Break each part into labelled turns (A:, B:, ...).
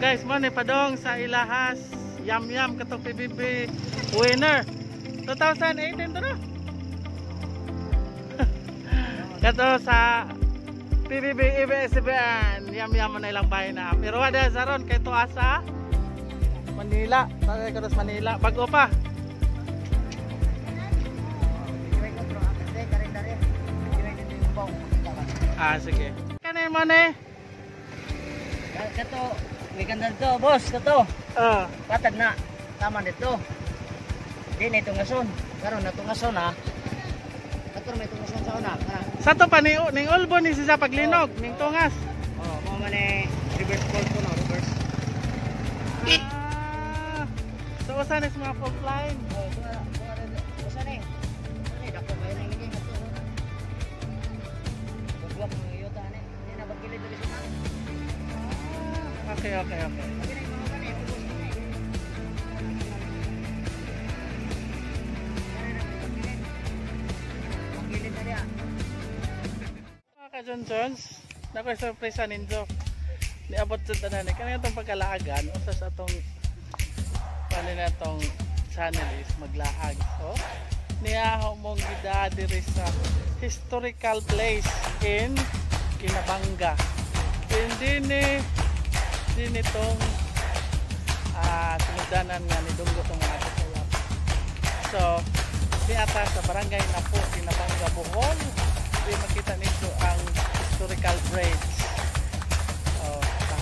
A: guys, mo ni padong sa ilahas yam katong PBB winner 2018 to no. Kato sa PBB ABS-CBN yam mo na ilang bahay na. Pero wala sa ron kay tuwa sa Manila. Tagay ko sa Manila. Bago pa. Sige. Kanin mo ni?
B: Kato, may ganda dito, boss, kato. Patag na, tama dito. Di na itong ason. Karoon na itong ason ha. Kato may itong ason sa una.
A: Sa to pa ning ulbo ni sa paglinog, ning tungas.
B: Mga man reverse call ko no, reverse.
A: So usan is mga fault line.
B: Usan eh. Ini dako kayo nang ini kato. Buwak ng yuta ni. Ini na bagilid diri sa.
A: Okay. Mga Jones, nakoy surprise ninyo. Niabot sa tanan kanina itong pagkalaagan usa sa atong kanina itong channel is maglaag. So, niya mong gida diri sa historical place in Kinabanga. Din itong sinudanan nga ni Dunggo itong mga kasayap. So, di ata sa barangay na po Kinabanga, Bohol, di makita nito ang historical bridge.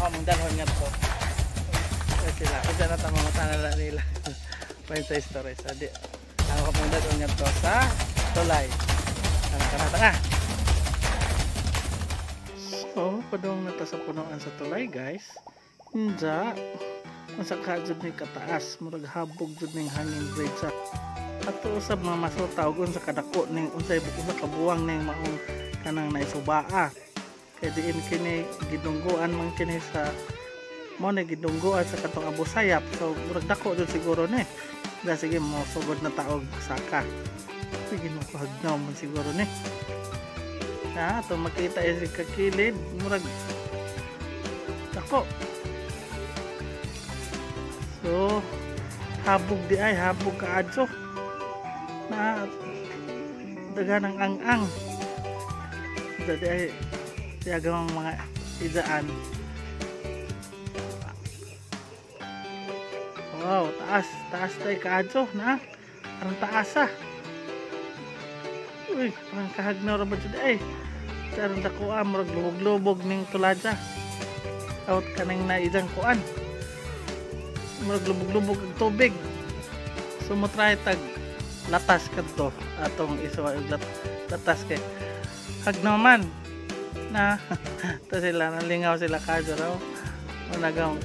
A: Mong dalhon nga to. Sila, kaya na tama matana nila. Pain sa story. So, ako mong dalhon nga to sa tulay. Kanata nga. So, padong na ta sa punuan sa tulay, guys. Hinja, masaka jud ni kataas, murag habog jud ning hanging bridge sa. Ato usab mga masutaw gun sa kadako ning unsay kabuwang ning maong kanang naisubaa. Kaya diin kini gidungguan man kini sa mo na gidungguan sa katong Abu Sayyaf. So murag dako jud siguro ni. Da sige mo sugod na taog saka. Sige mo pagnaw man siguro ni. Ato makita si kakilid murag dako. So habog di ay habog kaadso. Na daganang ang-ang. Dadi ay tiyagang mga idaan. Wow, taas tayo kaadso na. Parang taasa. Uy, parang kahagnaw ra ba dyan ay. Sarang dakuan, murag lubog-lubog ning tuladya. Out ka nang naidang kuan. Murag lubog-lubog ang tubig. So mo try tag latas kadto atong isuwa latas kay hagnaw man na to sila nalingaw sila kadto raw unagang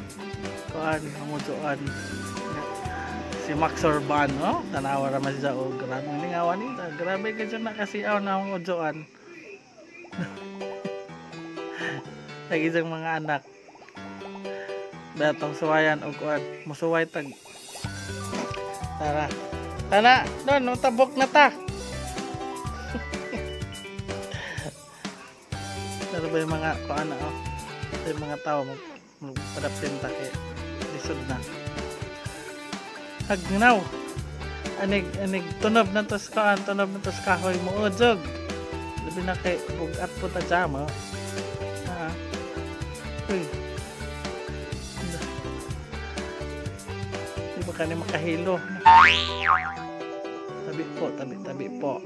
A: kuan muduan si Max Orban no tanawa ra man siya og grabe lingawan ni grabe ka na kasi aw na muduan lagi jang mga anak datong suwayan og kuan musuway tag tara don tabok na ta. Pero ba yung mga kuan yung mga tao magpadapinta kay lisod na hagnaw anig tunob na tos kuan tunob na tos kahoy mo ujog labi na kay bugat po ta jama uy di ba kani makahilo tabi po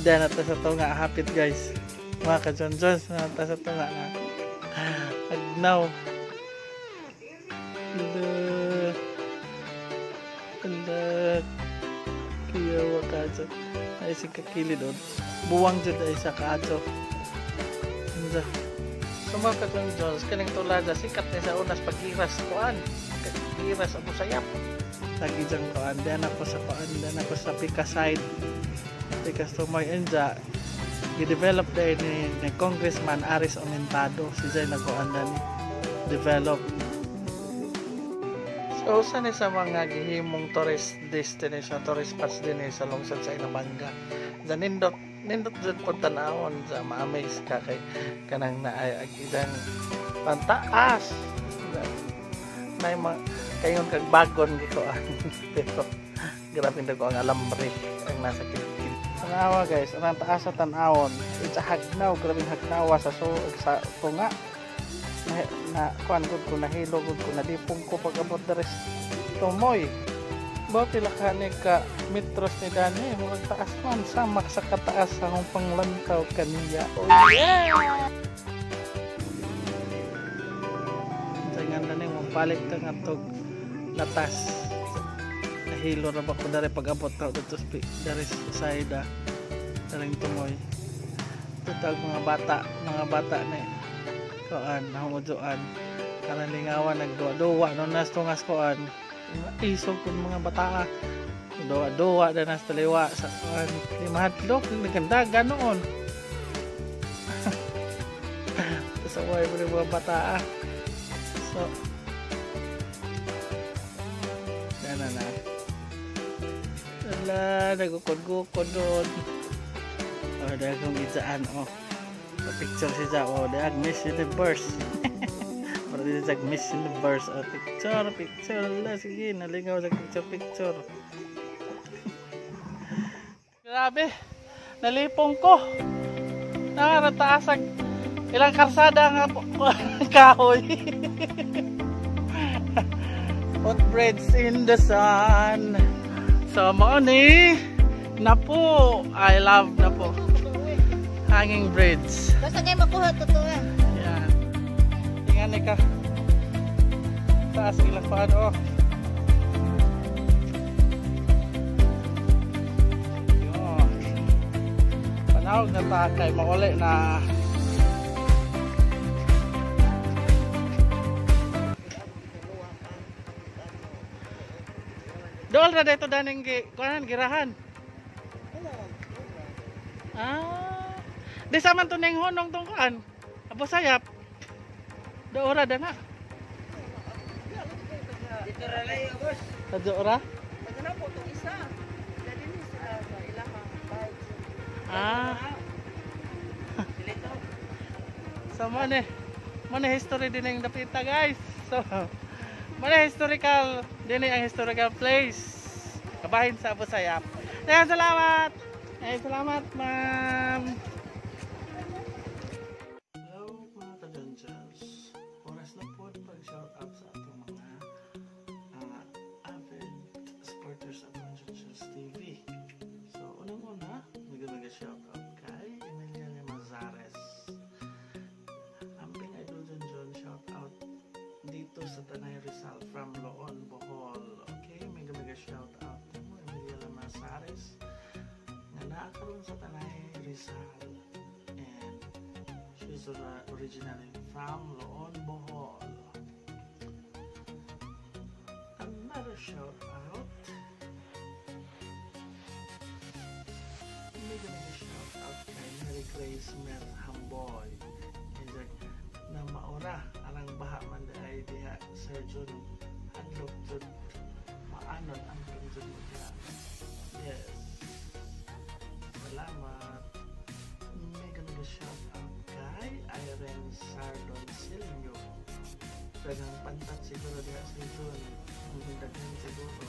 A: dan atas sa tunga hapit guys mga ka-John-Johns na atas sa tunga na agnaw kiyawa kadso ay si kakili doon buwang dyan ay sa kadso so mga ka-John-Johns kaning tulada sikat na sa unas pagkiras kuan pagkiras Abu Sayyaf lagi dyan kuan dan ako sa kuan dan ako sa Pika side because to my enja i-develop din ni Congressman Aris Omentado si Jay nagkuanda ni develop Usa ni sa mga gihimong tourist destination, tourist spots din sa lungsod sa Inabanga. Sa nindot dyan po tanawon sa ma-amaze ka kay kanang naayagidang pantaas. May mga kayon kag bagon gikuan. Pero grabe na ko ang alambre ang nasa kilid. Tanawa guys, ang taas sa tanawon. It's a hagnaw, grabing hagnawa sa tunga. Na kuan gud ko nahilo gud ko nalipong ko pag-abot dere tumoy. Ba pila ka ni ka metros ni Dani murag taas man sama sa kataas sa akong panglantaw kaniya. Oh yeah. Tangan na ni mo balik ka nga tog latas. Nahilo ra ba ko dere pag-abot ta dito dere sa side daring tumoy. Tutag mga bata ni koan nahuduan karang lingawan nagduwa-duwa no nas tungas koan isog kun mga bata duwa-duwa na nas taliwa sa koan limahadlok nagkandaga noon sa way mga bata so na ala nagukod-gukod doon dahil kong gitsaan picture siya dahil Miss Universe para din sa Miss Universe picture ala sige nalingaw sa picture grabe nalipong ko nakataasag ilang karsada nga kahoy footbridge in the sun so mo ni Napo I love Napo hanging bridge.
B: Basta kayo makuha totoo yan.
A: Yan. Tingnan ni ka. Taas ilang paano. Yun. Panahog na takay. Mauli na. Dool na dito daning girahan. Di saman to ning honong tungkuan. Apo sayap. Do ora dana. Dito ra lay boss. Do ora? Dagana po tong isa. Dali ni sa ilahang bike. Dito. So mo history din ang dapita guys. So mo historical din ang historical place. Kabahin sa Apo Sayap. Daghang salamat. Salamat ma'am. Sa Tanay Rizal from Loon, Bohol. Okay, mega shout out mo Emilia Mazares nga naakaroon sa Tanay Rizal and she's originally from Loon, Bohol. Another shout out mega shout out kay Mary Grace Mer Hamboy na maura alang baha man ay diha surgeon hadlok jud maanon ang jud mo diha. Yes, salamat. Mega shout out kay Irene Sardoncillo. Dagang pantat siguro diha sa June dagan siguro.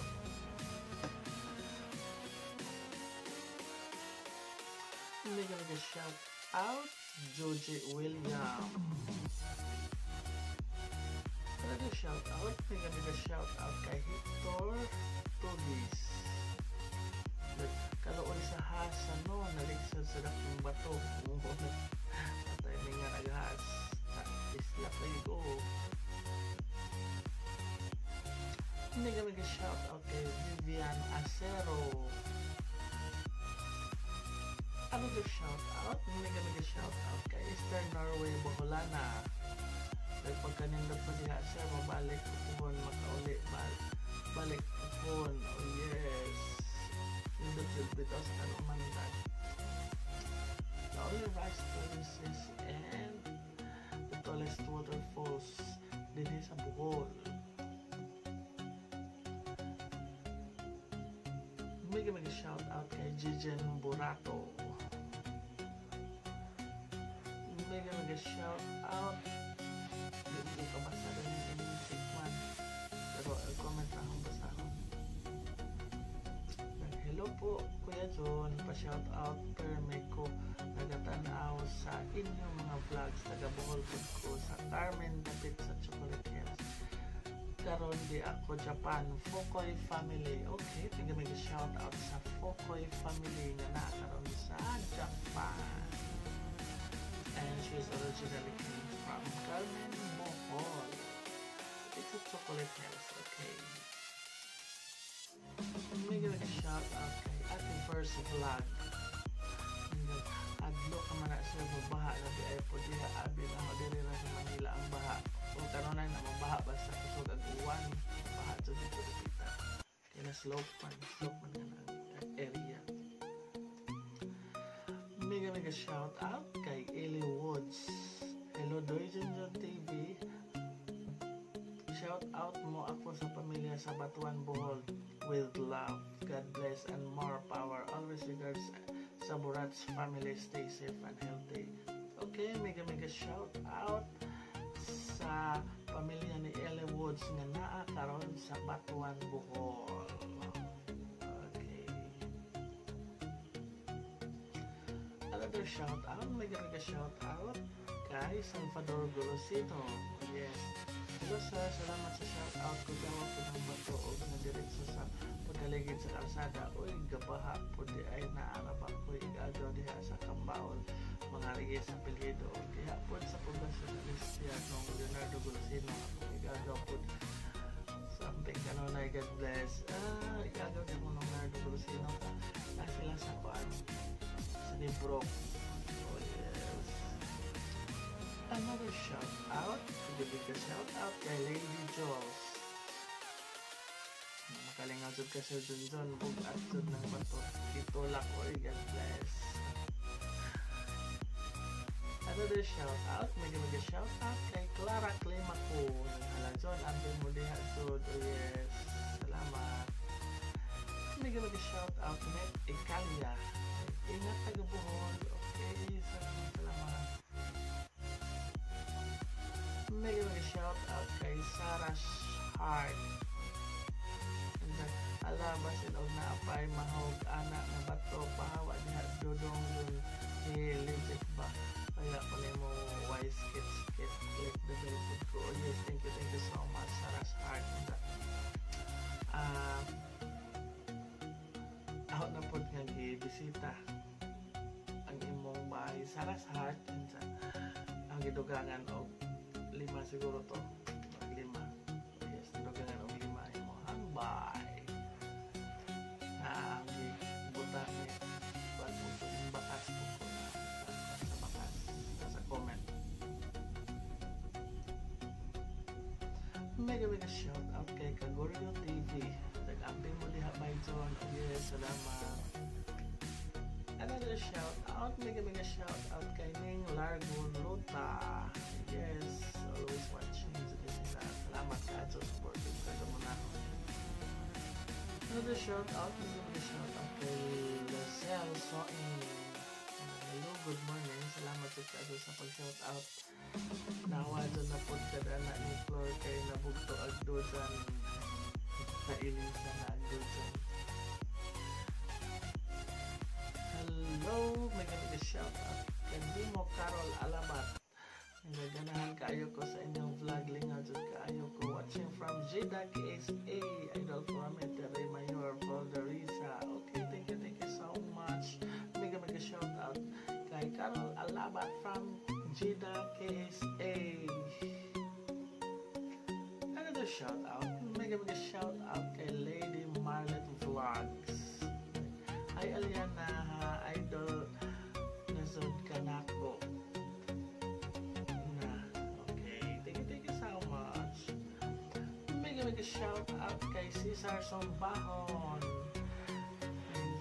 A: Mega shout out Joji William. Talaga shout out, mega shout out kay Hector Tugis. Kaloy sa hasa no, naligsod sa dakong bato. Patay nga naghas sa isla Playgo. Mega shout out kay Vivian Acero. Another shout out, mega shout out kay Eastern Norway Boholana. Pagkanindot pa diha sir, mabalik upon makauli balik upon. Oh yes, nindot yun bitaw sa kanumantan. The only rice terraces and the tallest waterfalls din sa Bohol. Mega shout out kay Jijen Burato. Mega shout out. Hindi ko basa rin yung inisip pero comment lang ang basahon. Hello po Kuya John, pa-shout out permit ko nagatanaw sa inyong mga vlogs taga Bohol ko sa Carmen Dapit sa Chocolate Hills. Karon di ako Japan, Fokoy family. Okay, tingnan may shout out sa Fokoy family nga nakaroon sa Japan. And she's originally came from Carmen, Bohol. It's a Chocolate Hills, okay. May gawin a shout out kay ating first vlog. Adlo ka man na sa baha na di ay po diha abi na madiri na sa Manila ang baha. Kung kanunay na mabaha basta kusog ang uwan, baha dyan dito dito. Kaya na slope man ka na ang area. May gawin a shout out kay Ellie Woods. Hello Doyjon TV. Shout out mo ako sa pamilya sa Batuan, Bohol with love. God bless and more power. Always regards sa Burats family. Stay safe and healthy. Okay, mega shout out sa pamilya ni Ellie Woods nga naa karon sa Batuan, Bohol. Okay. Another shout out, mega shout out kay Salvador Golosito. Yes. Hello sir, salamat sa shoutout ko daw ako ng bato o na diretso sa pagkaligid sa kalsada. Uy, gabaha po di ay naarap ako igagaw diha sa Kambaol, mga rigay sa Pilhido. Kaya po sa pagkasunalisya ng Leonardo Golosino akong igagaw po something kanunay. God bless. Igagaw din mo ng Leonardo Golosino na sila sa paan sa libro. Oh yes. Another shout out. Bigyan shout out kay Lady Jules. Makalingaw jud ka sa Junjun bugat jud ng bato. Itulak or God bless. Another shout out, mega shout out kay Clara Climaco. Naghalanjon ambil mo diha jud. Oh yes. Salamat. Mega shout out net Ikalia. Ingat taga Bohol. Okay, salamat. Mega shout out kay Sarah Hart. Alaba sila og naapay mahog anak na bato pahawa diha dodong dun legit ba kaya pa nimo wise kids click the bell food ko. Oh yes, thank you so much Sarah Hart. Ako na po nga gibisita ang imong bahay Sarah Hart ang gidugangan og 5 siguro to. 5. Yes, dugangan og 5 imo hangbay. Buta ni bakas po sa bakas sa comment. Mega shout out kay Kagoryo TV. Nag-amping mo diha by John. Oh yes, salamat. Another shout out, mega shout out kay Ning Largo Ruta. Yes, always watching sila. Salamat ka sa support ka sa muna. Another shout out, mega shout out kay Lacelle Soing. Hello, good morning. Salamat sa pag-shout out. Nawa dyan na po kada na ni Flor kay nabugto agdo dyan. Nailing sa na agdo dyan. Hello, mega shout out kay Dimo Carol Alabat. Naganahan kaayo ko sa inyong vlog. Lingaw dyan kaayo ko. Watching from Jeddah KSA. Idol for Tere Mayor Valderisa. Okay, thank you so much. Mega shout out kay Carol Alabat from Jeddah KSA. Another shout out. Mega shout out kay Lady Marlet Vlogs. Hi Aliana, idol nasod kanako. Mega shout out kay Cesar Sombahon.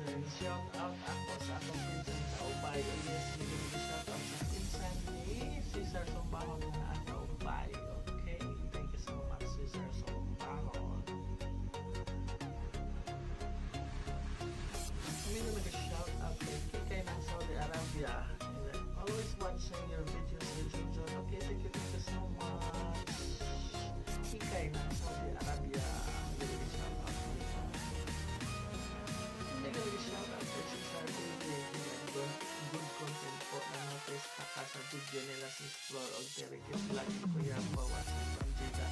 A: And shout out ako sa akong pinsan sa Ubay. Yes, mega shout out sa pinsan ni Cesar Sombahon na sa Ubay. Okay, thank you so much Cesar Sombahon. watching your videos, YouTube John. Okay, thank you so much. Ikay ng Saudi Arabia. Mega shout out kay Cesar TV. Good content po na notice taka sa video nila si Explore o Terikit lagi ko yan po watching from Jeddah.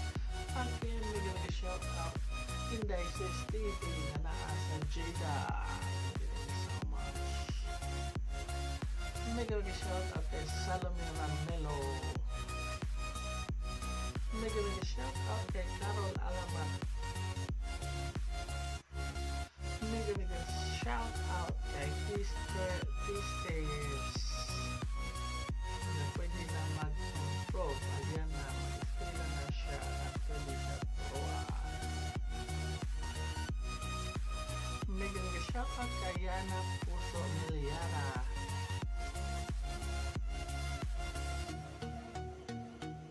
A: Again, mega shout out Inday Sis TV na naa sa Jeddah. Mega shout out kay Salome Ramelo. Mega shout out kay Carol Alamat. Mega shout out kay Christers na pwede na mag-improve. Ayan na, mag-explain na siya at pwede siya turuan. Mega shout out kay Yana Puso Miliana.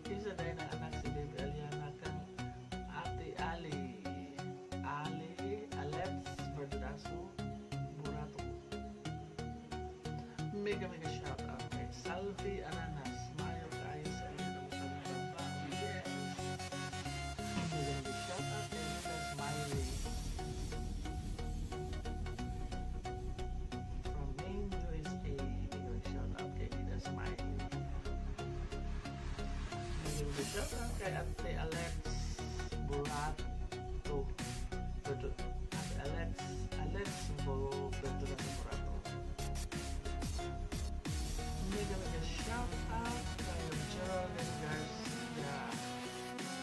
A: Isa dahil na anak si Baby Aliana kang Ate Alex Verdurazzo Burato. Mega shout out kay Salvi Ananas. Mayo kayo sa inyo ng trabaho. Yes! Mega shout out kay Mega Smiley from Maine, USA. Mega shout out kay Mega Smiley. Shout out kay Ate Alex Burato. Ate Alex Burato. Mega shout out kay Jordan Garcia.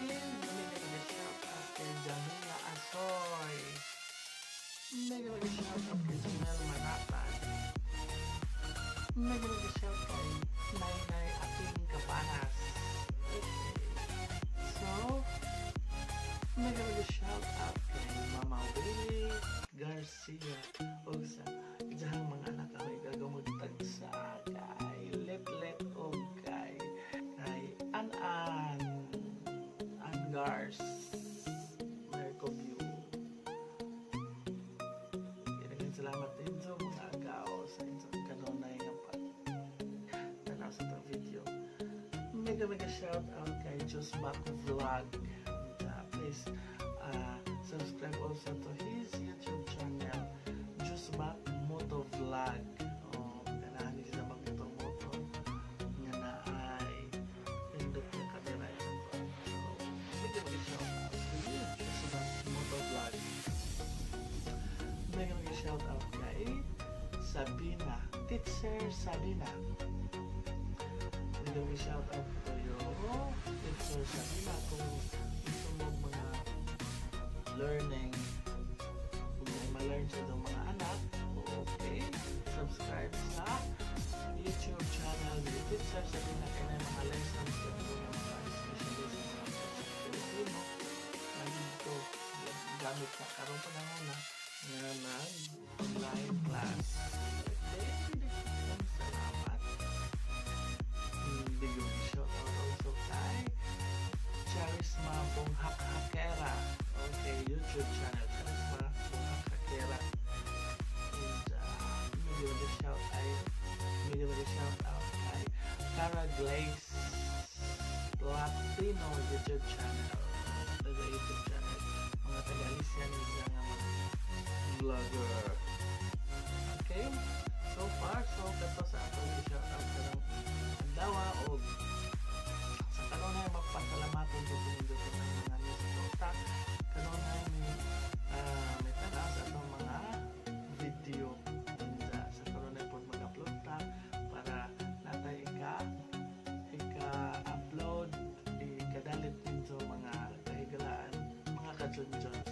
A: Mega shout out kay Jamila Asoy. Mega shout out kay Jamel Manatan. Mega shout out kay Nainay Ating Kapanas. Mega shout out kay Mama Willie Garcia o sa diyang mga anak kami gagamot tagsa kay Let o kay An Gars Mercoview. Kailangan salamat din sa mga agaw sa inyong kanunay ng pagtanaw sa itong video. Mega shout out kay Josbak Vlog. Please subscribe also to his YouTube channel, Josbak Moto Vlog. Kailangan niya sa magmoto nga na ay pindot niya kamera ito. So, mega shout out to you, Josbak Moto Vlog. Mega shout out kay Sabina, Teacher Sabina. Mega shout out to you, Teacher Sabina, kung mga learning kung may ma-learn sa itong mga anak, okay, subscribe sa YouTube channel YouTube search natin na kayo ng mga lessons na ito yung mga specialist na mga sa Filipino na dito gamit sa karoon pa na muna na nag-online class. Okay, salamat. Big shout out also kay Charisma Bonghak-Hakera. Okay, YouTube channel Charisma Bonghak-Hakera. And medyo shout out kay Cara Glaze Latino YouTube channel. Taga YouTube channel. Mga taga-Alicia nila nga mga vlogger. Okay? So far, so kato sa atong shout out ka ng Andawa o sa kanunay magpasalamaton ko pinindot ko ng mga news sa kanunay may tanas atong mga video sa kanunay po mag-upload ta para natay ika-upload ikadalit din sa mga kahigalaan mga kajunjons